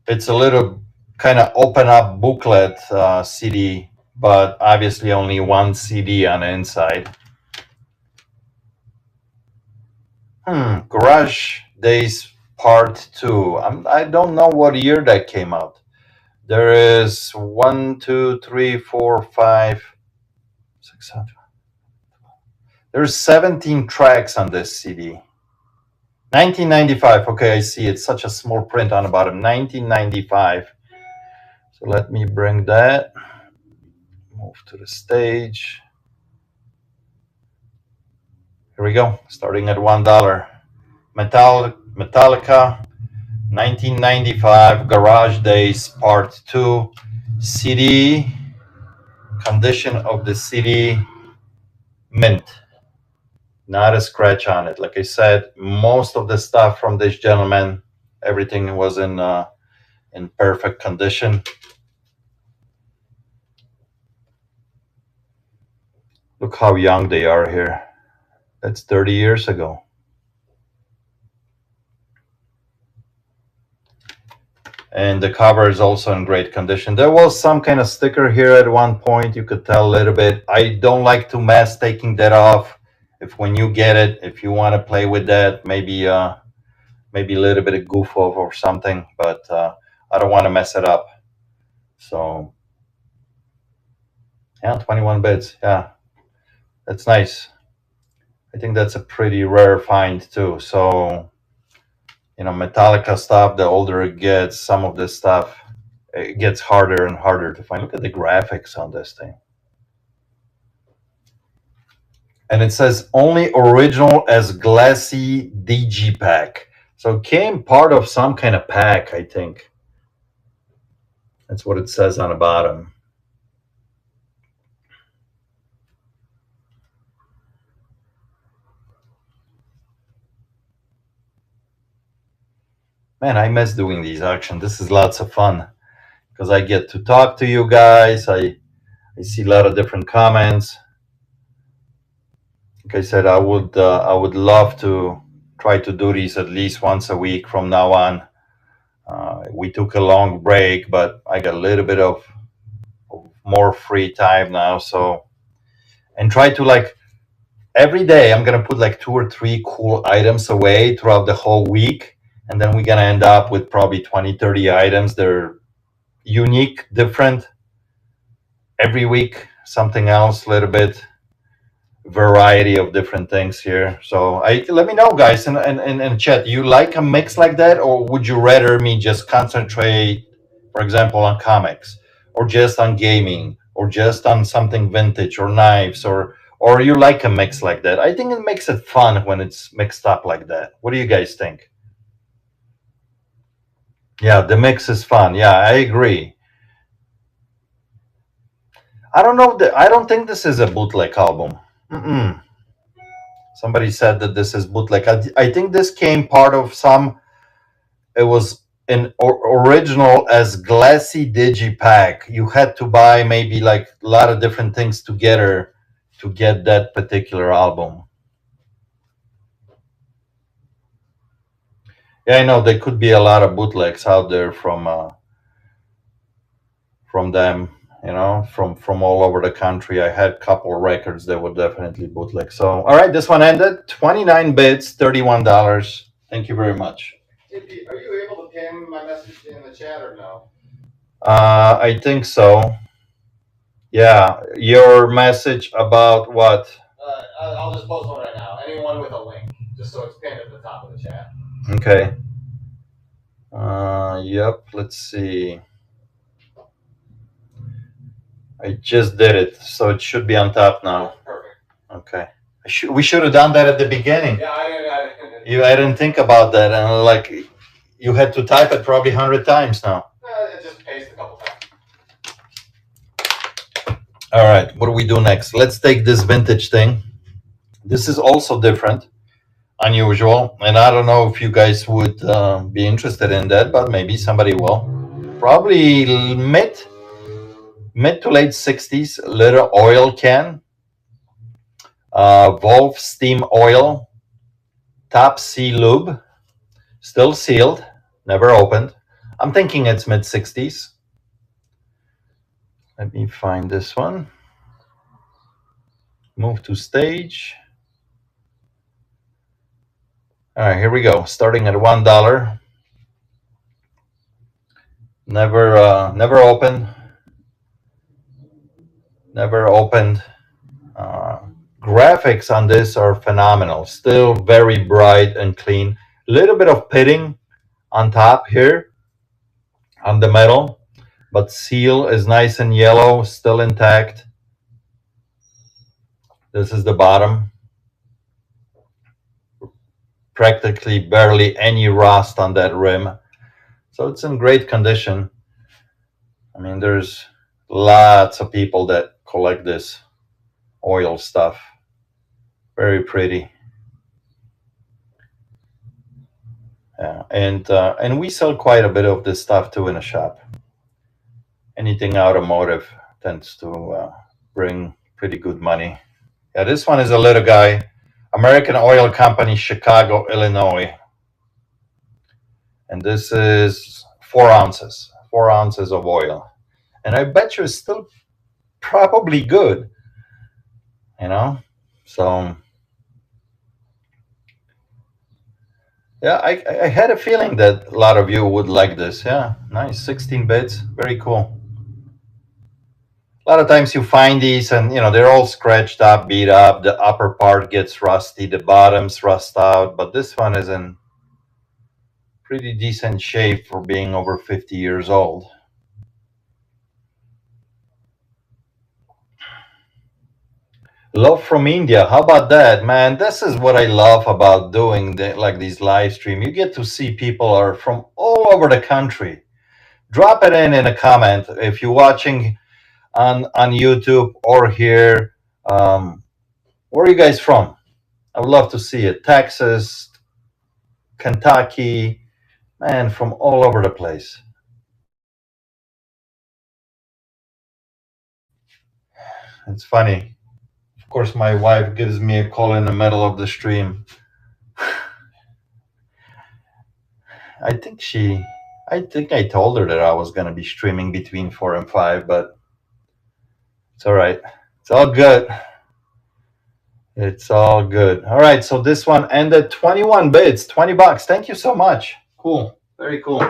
It's a little kind of open up booklet CD, but obviously only one CD on the inside. Garage Days Part 2. I don't know what year that came out. There is 1, 2, 3, 4, 5, 6, 7. There's 17 tracks on this CD. 1995. Okay, I see. It's such a small print on the bottom. 1995. So let me bring that. Move to the stage. Here we go. Starting at $1. Metallica 1995 Garage Days Part 2 CD. Condition of the CD, mint. Not a scratch on it. Like I said, most of the stuff from this gentleman, everything was in perfect condition. Look how young they are here. That's 30 years ago. And the cover is also in great condition. There was some kind of sticker here at one point. You could tell a little bit. I don't like to mess taking that off. If when you get it, if you want to play with that, maybe a little bit of goof off or something, but I don't want to mess it up. So yeah, 21 bits. Yeah, that's nice. I think that's a pretty rare find too. So, you know, Metallica stuff, the older it gets, some of this stuff, it gets harder and harder to find. Look at the graphics on this thing. And it says only original as glassy DG pack. So it came part of some kind of pack, I think. That's what it says on the bottom. Man, I miss doing these auctions. This is lots of fun because I get to talk to you guys. I see a lot of different comments. Like I said, I would love to try to do these at least once a week from now on. We took a long break, but I got a little bit of more free time now. So, and try to like every day, I'm gonna put like 2 or 3 cool items away throughout the whole week, and then we're gonna end up with probably 20, 30 items. They're unique, different every week, something else, a little bit variety of different things here. So I let me know, guys, in chat. You like a mix like that, or would you rather me just concentrate, for example, on comics, or just on gaming, or just on something vintage, or knives, or you like a mix like that? I think it makes it fun when it's mixed up like that. What do you guys think? Yeah, the mix is fun. Yeah, I agree. I don't know. I don't think this is a bootleg album. Mm-mm. Somebody said that this is bootleg. I think this came part of some. It was an original as glassy digipack. You had to buy maybe like a lot of different things together to get that particular album. Yeah, I know there could be a lot of bootlegs out there from them. You know, from all over the country. I had a couple of records that were definitely bootleg. So, all right, this one ended 29 bits, $31. Thank you very much. Are you able to pin my message in the chat or no? I think so. Yeah, your message about what? I'll just post one right now. Anyone with a link, just so it's pinned at the top of the chat. Okay. Yep. Let's see. I just did it, so it should be on top now. Perfect. Okay. We should have done that at the beginning. Yeah, I didn't think about that, and like you had to type it probably 100 times now. It just pasted a couple times. All right. What do we do next? Let's take this vintage thing. This is also different, unusual, and I don't know if you guys would be interested in that, but maybe somebody will. Probably mid to late 60s liter oil can, Volve steam oil, top C lube, still sealed, never opened. I'm thinking it's mid 60s. Let me find this one. Move to stage. All right, here we go. Starting at $1. Never opened. Never opened. Graphics on this are phenomenal. Still very bright and clean. A little bit of pitting on top here on the metal, but seal is nice and yellow, still intact. This is the bottom. Practically barely any rust on that rim. So it's in great condition. I mean, there's lots of people that collect this oil stuff. Very pretty. Yeah, and we sell quite a bit of this stuff too in a shop. Anything automotive tends to bring pretty good money. Yeah, this one is a little guy, American Oil Company, Chicago, Illinois, and this is 4 ounces, 4 ounces of oil, and I bet you it's still probably good, you know. So yeah, I had a feeling that a lot of you would like this. Yeah, nice, 16 bits, very cool. A lot of times you find these and they're all scratched up, beat up, the upper part gets rusty, the bottoms rust out, but this one is in pretty decent shape for being over 50 years old. Love from India, how about that, man? This is what I love about doing like these live stream. You get to see people are from all over the country. Drop it in a comment if you're watching on YouTube or here. Where are you guys from? I would love to see it. Texas, Kentucky, Man, from all over the place. It's funny. Of course, my wife gives me a call in the middle of the stream. I think I told her that I was going to be streaming between 4 and 5, but it's all right. It's all good. It's all good. All right, so this one ended 21 bits, $20. Thank you so much. Cool. Very cool.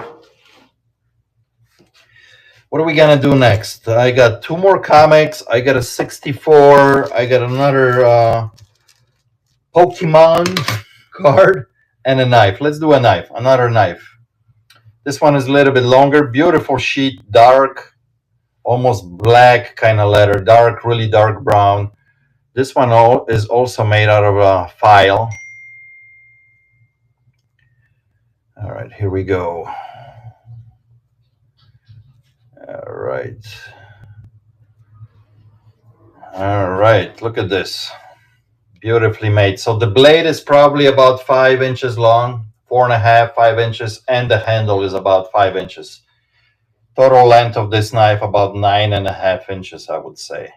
What are we going to do next? I got 2 more comics. I got a 64. I got another Pokemon card and a knife. Let's do a knife. Another knife. This one is a little bit longer. Beautiful sheet, dark, almost black kind of leather, dark, really dark brown. This one is also made out of a file. All right, here we go. All right. All right, look at this. Beautifully made. So the blade is probably about 5 inches long, 4.5, 5 inches, and the handle is about 5 inches. Total length of this knife about 9.5 inches, I would say.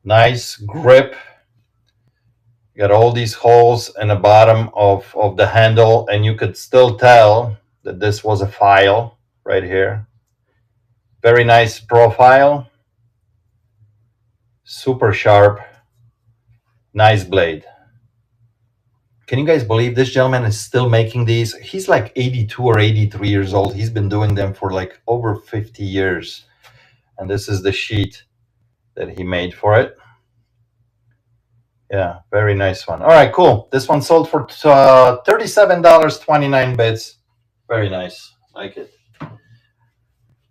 Nice grip. You got all these holes in the bottom of the handle, and you could still tell that this was a file right here. Very nice profile. Super sharp. Nice blade. Can you guys believe this gentleman is still making these? He's like 82 or 83 years old. He's been doing them for like over 50 years. And this is the sheet that he made for it. Yeah, very nice one. All right, cool. This one sold for $37, 29 bits. Very nice. Like it.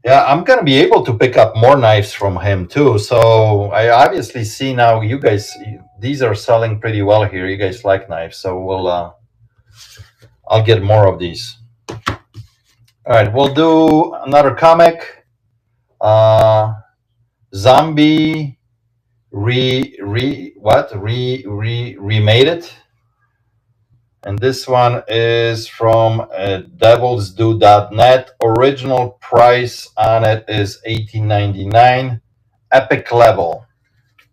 Yeah, I'm going to be able to pick up more knives from him too. So I obviously see now you guys, these are selling pretty well here. You guys like knives. So I'll get more of these. All right, we'll do another comic. Zombie remade it. And this one is from devilsdo.net. Original price on it is $18.99. Epic level.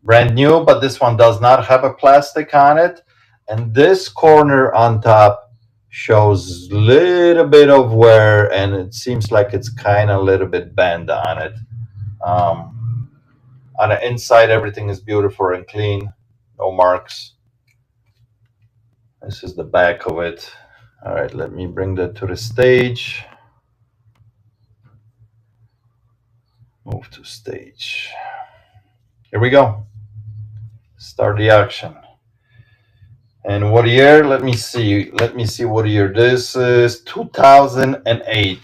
Brand new, but this one does not have a plastic on it. And this corner on top shows a little bit of wear, and it seems like it's kind of a little bit bent on it. On the inside, everything is beautiful and clean. No marks. This is the back of it. All right, let me bring that to the stage. Move to stage. Here we go. Start the action. And what year? Let me see. Let me see what year. This is 2008.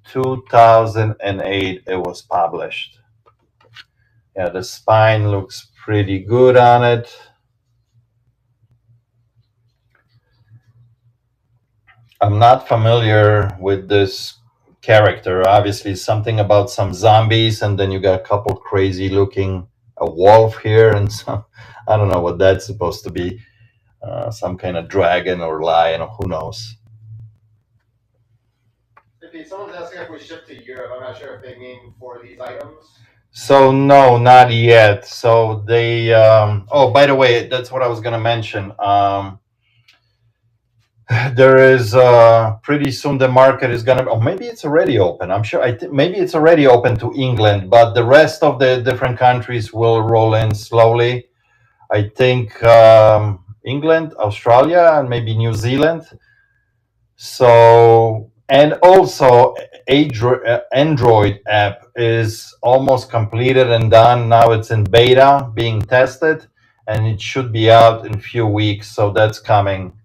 2008 it was published. Yeah, the spine looks pretty good on it. I'm not familiar with this character. Obviously, something about some zombies, and then you got a couple crazy looking, a wolf here, and some, I don't know what that's supposed to be. Some kind of dragon or lion, or who knows. Someone's asking if we ship to Europe. I'm not sure if they mean for these items. So no, not yet. So they. Oh, by the way, that's what I was going to mention. There is pretty soon the market is going to. Oh, maybe it's already open. I'm sure. Maybe it's already open to England, but the rest of the different countries will roll in slowly. I think England, Australia, and maybe New Zealand. So, and also Android app is almost completed and done. Now it's in beta being tested, and it should be out in a few weeks. So that's coming.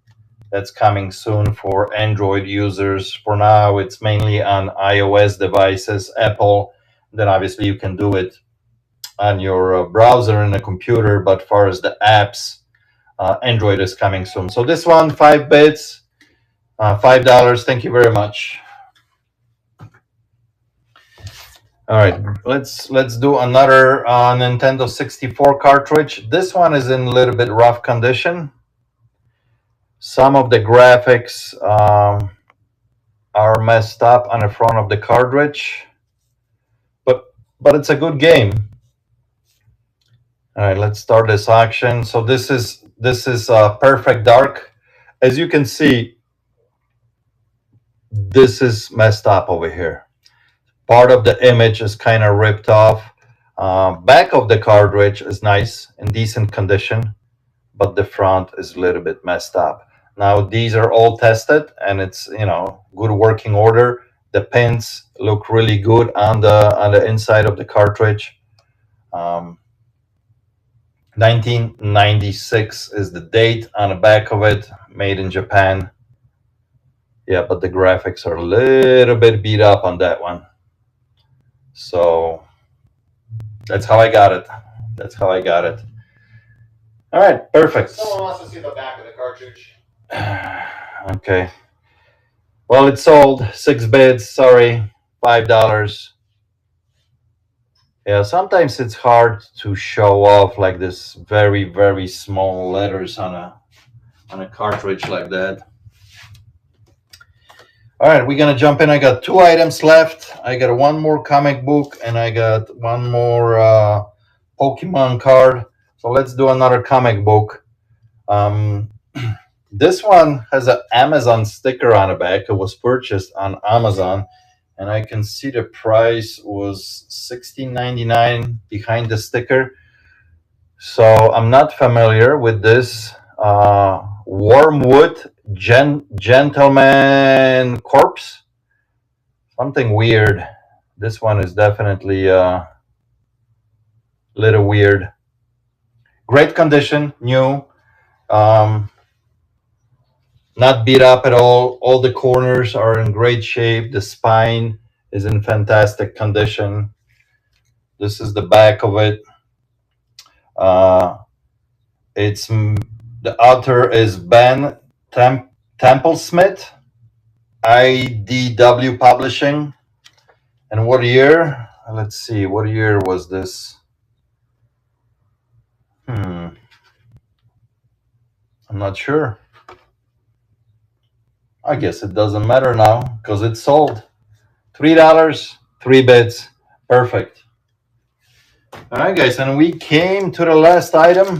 That's coming soon for Android users. For now, it's mainly on iOS devices, Apple. Then obviously you can do it on your browser and a computer. But far as the apps, Android is coming soon. So this one, 5 bits. $5. Thank you very much. All right, let's do another Nintendo 64 cartridge. This one is in a little bit rough condition. Some of the graphics are messed up on the front of the cartridge, but it's a good game. All right, let's start this auction. So this is Perfect Dark. As you can see, this is messed up over here. Part of the image is kind of ripped off. Back of the cartridge is nice, in decent condition, but the front is a little bit messed up. Now these are all tested and it's, you know, good working order. The pins look really good on the inside of the cartridge. 1996 is the date on the back of it, made in Japan. Yeah, but the graphics are a little bit beat up on that one. So that's how I got it. That's how I got it. All right, perfect. Someone wants to see the back of the cartridge. Okay. Well, it sold 6 bids. Sorry, $5. Yeah, sometimes it's hard to show off like this very, very small letters on a cartridge like that. All right, we're gonna jump in. I got 2 items left. I got one more comic book and I got one more Pokemon card. So let's do another comic book. This one has an Amazon sticker on the back. It was purchased on Amazon, and I can see the price was $16.99 behind the sticker. So I'm not familiar with this Wormwood Gentleman Corpse. Something weird. This one is definitely a little weird. Great condition, new. Not beat up at all. All the corners are in great shape. The spine is in fantastic condition. This is the back of it. It's the author is Ben Templesmith, IDW Publishing. And what year? Let's see. What year was this? I'm not sure. I guess it doesn't matter now because it's sold. $3, 3 bids. Perfect. All right, guys, and we came to the last item.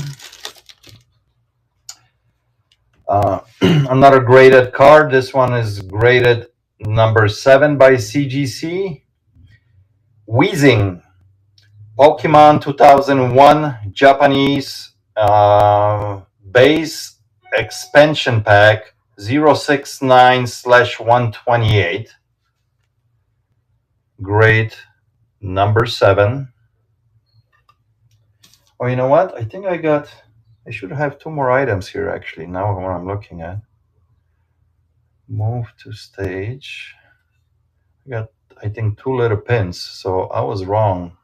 Another graded card. This one is graded number 7 by CGC. Wheezing, Pokemon 2001 Japanese base expansion pack 069/128. Grade number 7. Oh, you know what? I think I should have 2 more items here, actually, now what I'm looking at. Move to stage. I got, I think, 2 little pins, so I was wrong.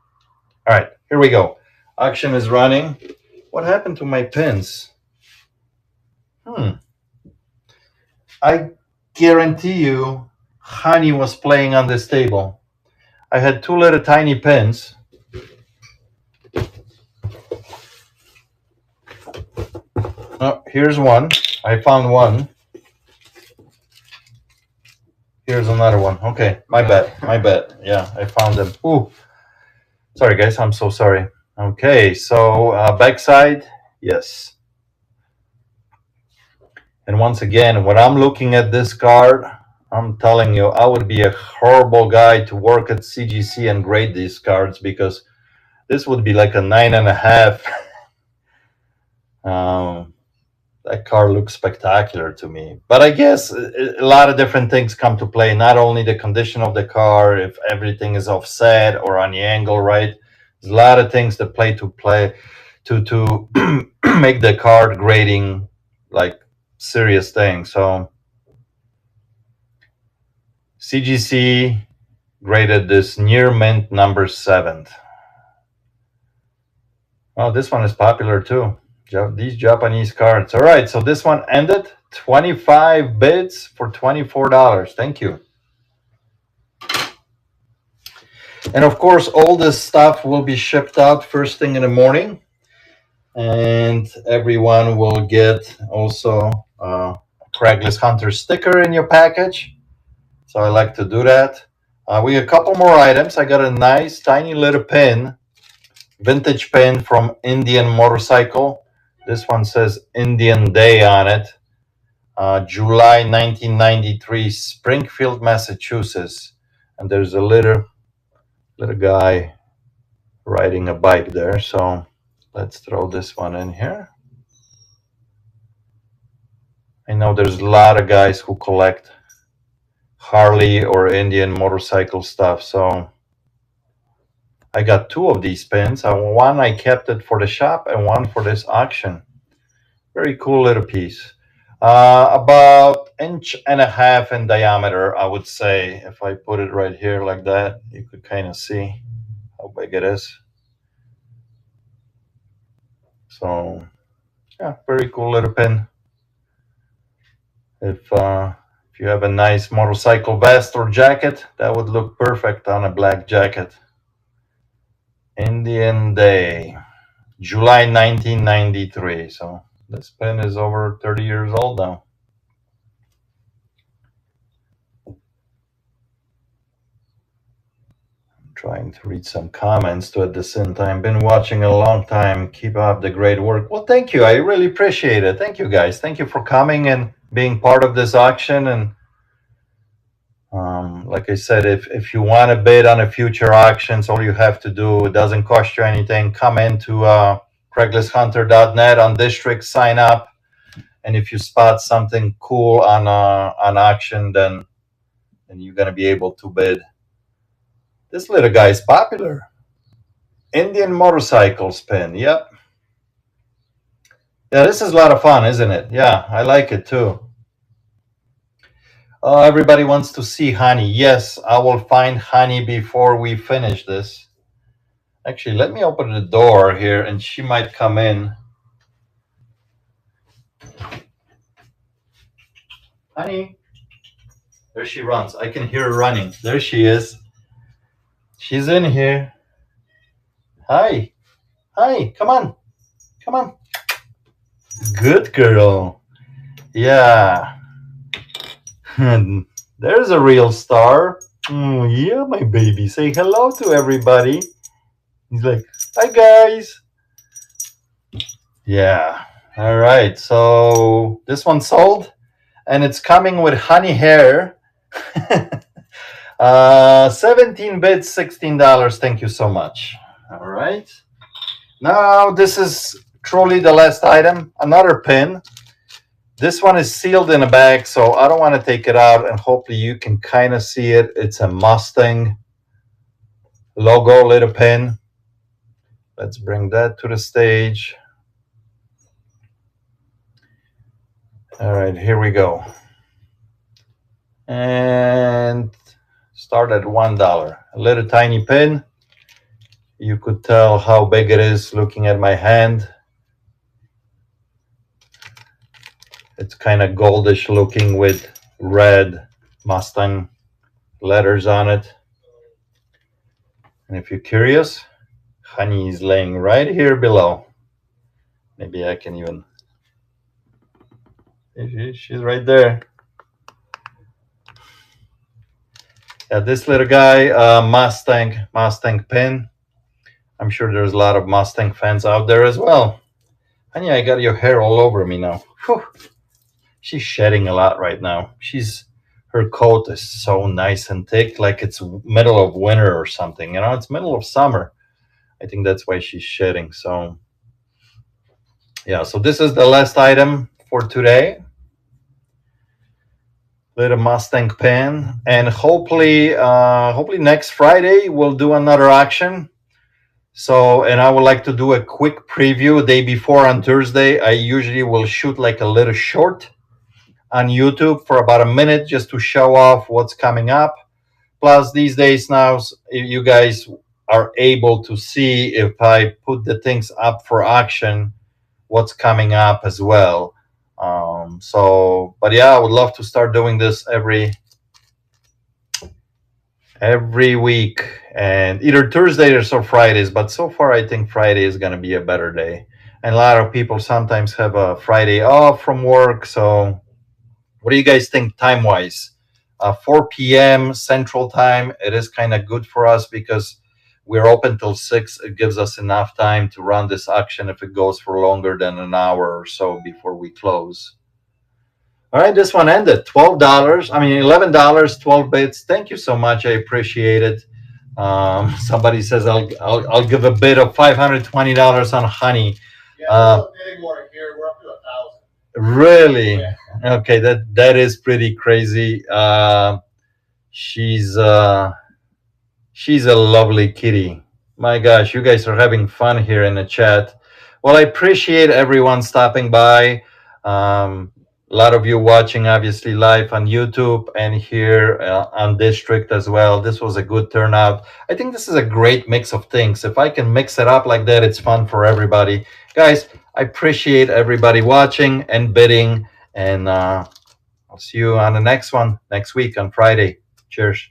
All right, here we go. Auction is running. What happened to my pins? I guarantee you, Honey was playing on this table. I had 2 little tiny pins. Oh, here's one. I found one. Here's another one. Okay, my bad. My bad. Yeah, I found them. Ooh. Sorry, guys. I'm so sorry. Okay, so backside, yes. And once again, when I'm looking at this card, I'm telling you, I would be a horrible guy to work at CGC and grade these cards because this would be like a 9.5. That card looks spectacular to me. But I guess a lot of different things come to play. Not only the condition of the car, if everything is offset or on the angle, right? There's a lot of things that play to make the card grading like serious thing. So CGC graded this near mint number 7. Oh, this one is popular too. These Japanese cards. All right, so this one ended 25 bids for $24. Thank you. And of course, all this stuff will be shipped out first thing in the morning, and everyone will get also a Craigslist Hunter sticker in your package. So I like to do that. We got a couple more items. I got a nice tiny little pin, vintage pin from Indian Motorcycle. This one says Indian Day on it. July 1993, Springfield, Massachusetts. And there's a little guy riding a bike there. So let's throw this one in here. I know there's a lot of guys who collect Harley or Indian motorcycle stuff. So I got two of these pins. One I kept it for the shop and one for this auction. Very cool little piece. About 1.5 inches in diameter, I would say. If I put it right here like that, you could kind of see how big it is. So yeah, very cool little pin. If you have a nice motorcycle vest or jacket, that would look perfect on a black jacket. Indian Day, July 1993. So this pin is over 30 years old now. Trying to read some comments too at the same time. Been watching a long time. Keep up the great work. Well, thank you. I really appreciate it. Thank you, guys. Thank you for coming and being part of this auction. And like I said, if you want to bid on a future auctions, all you have to do, it doesn't cost you anything. Come into CraigslistHunter.net on district, sign up, and if you spot something cool on auction, then you're gonna be able to bid. This little guy is popular. Indian motorcycle spin. Yep. Yeah, this is a lot of fun, isn't it? Yeah, I like it too. Oh, everybody wants to see Honey. Yes, I will find Honey before we finish this. Actually, let me open the door here and she might come in. Honey. There she runs. I can hear her running. There she is. She's in here. Hi. Hi. Come on. Come on. Good girl. Yeah. There's a real star. Yeah, my baby. Say hello to everybody. He's like, hi, guys. Yeah. All right. So this one sold. And it's coming with honey hair. 17 bids, $16. Thank you so much. All right. Now this is truly the last item. Another pin. This one is sealed in a bag, so I don't want to take it out, and hopefully you can kind of see it. It's a Mustang logo little pin. Let's bring that to the stage. All right, here we go. And start at $1. A little tiny pin. You could tell how big it is looking at my hand. It's kind of goldish looking with red Mustang letters on it. And if you're curious, Honey is laying right here below. Maybe I can even... She's right there. Yeah, this little guy, Mustang pin. I'm sure there's a lot of Mustang fans out there as well. Honey, I got your hair all over me now. Whew. She's shedding a lot right now. Her coat is so nice and thick, like it's middle of winter or something. You know, it's middle of summer. I think that's why she's shedding. So, yeah. So this is the last item for today. Little Mustang pen, and hopefully next Friday we'll do another auction. So, and I would like to do a quick preview the day before on Thursday. I usually will shoot like a little short on YouTube for about a minute just to show off what's coming up. Plus, these days now, you guys are able to see if I put the things up for auction, what's coming up as well. But yeah, I would love to start doing this every week, and either Thursdays or Fridays. But so far, I think Friday is going to be a better day. And a lot of people sometimes have a Friday off from work. So what do you guys think time-wise? 4 p.m. Central Time. It is kind of good for us because we're open till 6. It gives us enough time to run this auction if it goes for longer than an hour or so before we close. All right, this one ended $12. I mean, $11, 12 bits. Thank you so much. I appreciate it. Somebody says I'll give a bid of $520 on honey. Yeah, we're bidding more here. We're up to 1,000. Really? Yeah. Okay, that is pretty crazy. She's a lovely kitty. My gosh, you guys are having fun here in the chat. Well, I appreciate everyone stopping by. A lot of you watching, obviously, live on YouTube and here on District as well. This was a good turnout. I think this is a great mix of things. If I can mix it up like that, it's fun for everybody. Guys, I appreciate everybody watching and bidding. And I'll see you on the next one next week on Friday. Cheers.